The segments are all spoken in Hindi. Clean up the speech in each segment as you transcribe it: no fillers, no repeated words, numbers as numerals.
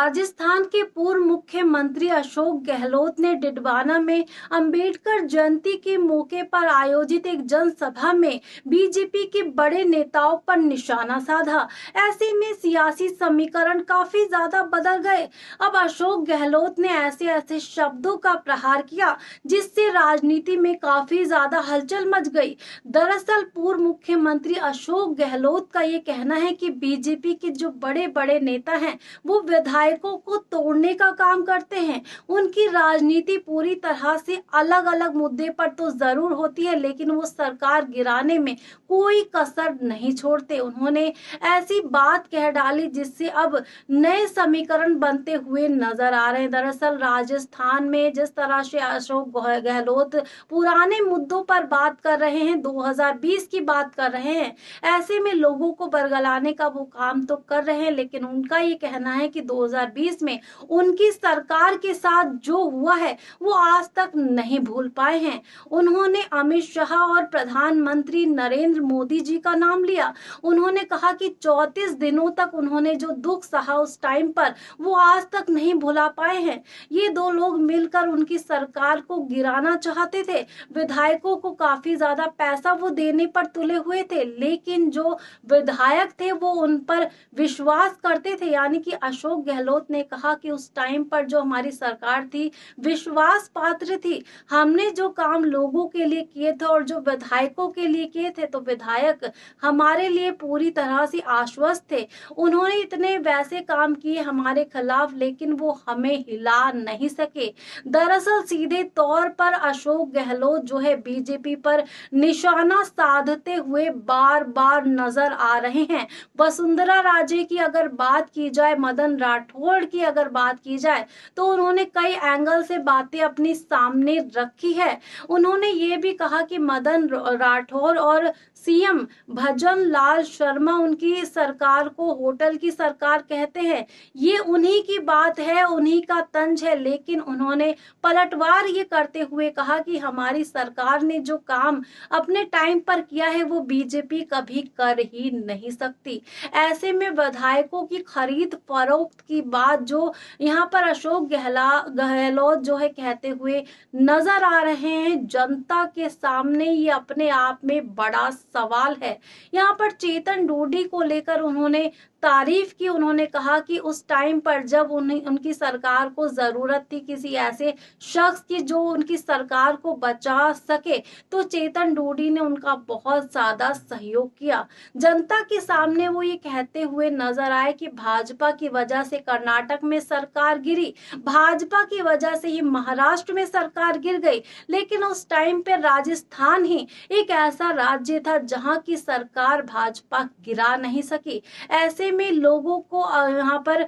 राजस्थान के पूर्व मुख्यमंत्री अशोक गहलोत ने डिडवाना में अंबेडकर जयंती के मौके पर आयोजित एक जनसभा में बीजेपी के बड़े नेताओं पर निशाना साधा। ऐसे में सियासी समीकरण काफी ज्यादा बदल गए। अब अशोक गहलोत ने ऐसे ऐसे शब्दों का प्रहार किया जिससे राजनीति में काफी ज्यादा हलचल मच गई। दरअसल पूर्व मुख्यमंत्री अशोक गहलोत का ये कहना है कि बीजेपी के जो बड़े बड़े नेता हैं वो विधायकों को तोड़ने का काम करते हैं। उनकी राजनीति पूरी तरह से अलग अलग मुद्दे पर तो जरूर होती है, लेकिन वो सरकार गिराने में कोई कसर नहीं छोड़ते। उन्होंने ऐसी बात कह डाली जिससे अब नए समीकरण बनते हुए नजर आ रहे हैं। दरअसल राजस्थान में जिस तरह से अशोक गहलोत पुराने मुद्दों पर बात कर रहे हैं, 2020 की बात कर रहे हैं, ऐसे में लोगों को बरगलाने का वो काम तो कर रहे हैं, लेकिन उनका ये कहना है कि 2020 में उनकी सरकार के साथ जो हुआ है वो आज तक नहीं भूल पाए हैं। उन्होंने अमित शाह और प्रधानमंत्री नरेंद्र मोदी जी का नाम लिया। उन्होंने कहा कि 34 दिनों तक उन्होंने जो दुख सहा उस टाइम पर वो आज तक नहीं भुला पाए हैं। ये दो लोग मिलकर उनकी सरकार को गिराना चाहते थे। विधायकों को काफी ज्यादा पैसा वो देने पर तुले हुए थे, लेकिन जो विधायक थे वो उन पर विश्वास करते थे। यानी कि अशोक गहलोत ने कहा कि उस टाइम पर जो हमारी सरकार थी विश्वास पात्र थी। हमने जो काम लोगों के लिए किए थे और जो विधायकों के लिए किए थे, तो विधायक हमारे लिए पूरी तरह से आश्वस्त थे। उन्होंने इतने वैसे काम किए हमारे खिलाफ, लेकिन वो हमें हिला नहीं सके। दरअसल सीधे तौर पर अशोक गहलोत जो है बीजेपी पर निशाना साधते हुए बार बार नजर आ रहे हैं। वसुंधरा राजे की अगर बात की जाए, मदन राठौड़ की अगर बात की जाए, तो उन्होंने कई एंगल से बातें अपनी सामने रखी है। उन्होंने ये भी कहा कि मदन राठौड़ और सीएम भजन लाल शर्मा उनकी सरकार को होटल की सरकार कहते हैं। ये उन्हीं की बात है, उन्हीं का तंज है, लेकिन उन्होंने पलटवार ये करते हुए कहा कि हमारी सरकार ने जो काम अपने टाइम पर किया है वो बीजेपी कभी कर ही नहीं सकती। ऐसे में विधायकों की खरीद फरोख्त की बात जो यहाँ पर अशोक गहलोत जो है कहते हुए नजर आ रहे हैं, जनता के सामने ये अपने आप में बड़ा सवाल है। यहाँ पर चेतन डोडी को लेकर उन्होंने तारीफ की। उन्होंने कहा कि उस टाइम पर जब उनकी सरकार को जरूरत थी किसी ऐसे शख्स की जो उनकी सरकार को बचा सके, तो चेतन डोडी ने उनका बहुत ज्यादा सहयोग किया। जनता के सामने वो ये कहते हुए नजर आए कि भाजपा की वजह से कर्नाटक में सरकार गिरी, भाजपा की वजह से ही महाराष्ट्र में सरकार गिर गई, लेकिन उस टाइम पे राजस्थान ही एक ऐसा राज्य था जहां की सरकार भाजपा गिरा नहीं सकी। ऐसे में लोगों को यहाँ पर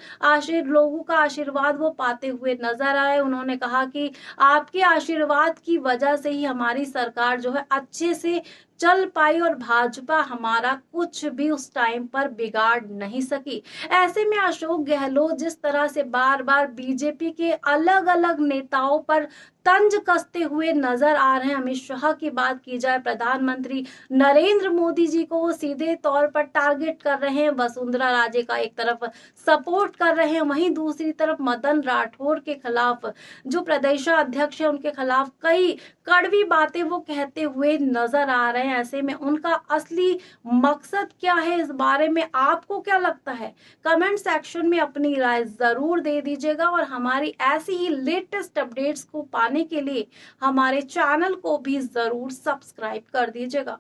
लोगों का आशीर्वाद वो पाते हुए नजर आए। उन्होंने कहा कि आपके आशीर्वाद की वजह से ही हमारी सरकार जो है अच्छे से चल पाई और भाजपा हमारा कुछ भी उस टाइम पर बिगाड़ नहीं सकी। ऐसे में अशोक गहलोत जिस तरह से बार बार बीजेपी के अलग अलग नेताओं पर तंज कसते हुए नजर आ रहे हैं। अमित शाह की बात की जाए, प्रधानमंत्री नरेंद्र मोदी जी को वो सीधे तौर पर टारगेट कर रहे हैं, वसुंधरा राजे का एक तरफ सपोर्ट कर रहे हैं, वहीं दूसरी तरफ मदन राठौड़ के खिलाफ जो प्रदेशाध्यक्ष है उनके खिलाफ कई कड़वी बातें वो कहते हुए नजर आ रहे हैं। ऐसे में उनका असली मकसद क्या है, इस बारे में आपको क्या लगता है? कमेंट सेक्शन में अपनी राय जरूर दे दीजिएगा और हमारी ऐसी ही लेटेस्ट अपडेट्स को पाने के लिए हमारे चैनल को भी जरूर सब्सक्राइब कर दीजिएगा।